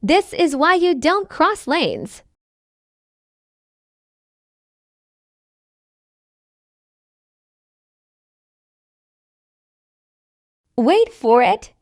This is why you don't cross lanes. Wait for it.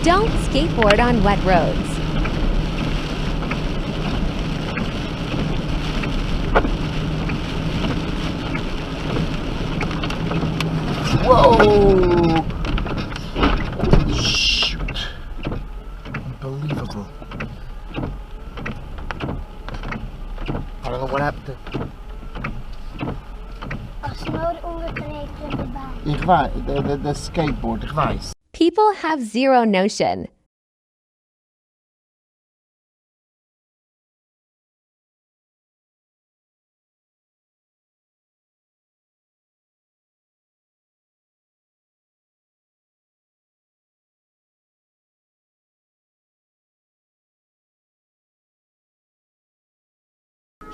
Don't skateboard on wet roads. Whoa! Shoot. Unbelievable. I don't know what happened to... Als nodig onderbreekt erbij. Ik weet, de skateboard, ik weet. People have zero notion.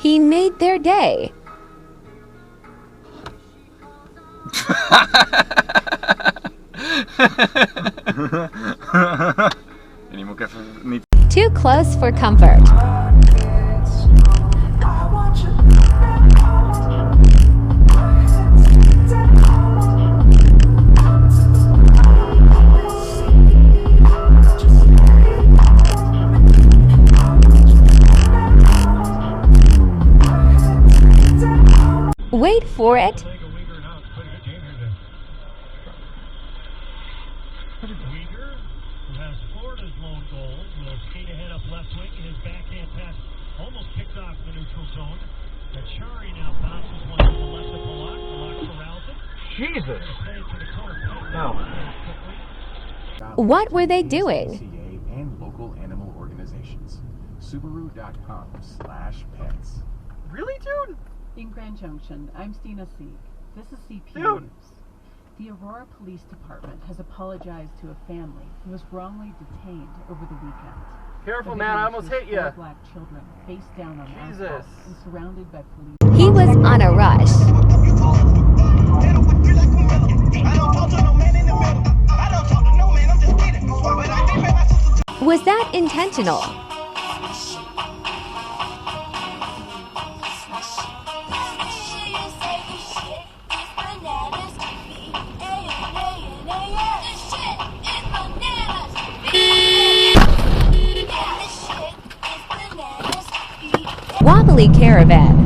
He made their day. En die moet ik even niet... Too close for comfort. Wait for it. Weegar, who has Florida's lone goal, will skate ahead up left wing. His backhand pass almost kicked off the neutral zone. Achari now bounces one to the left of Polak. Polak corrals it. Jesus! No. What were they doing? And local animal organizations. Subaru.com/pets. Really, dude? In Grand Junction, I'm Stina Sieg. This is CP Dude. News. The Aurora Police Department has apologized to a family who was wrongly detained over the weekend. Careful, The man, I video almost shows hit ya. 4 black children face down on Jesus. asphalt and surrounded by police. He was on a rush. Was that intentional? Wobbly caravan.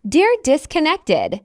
Dear disconnected.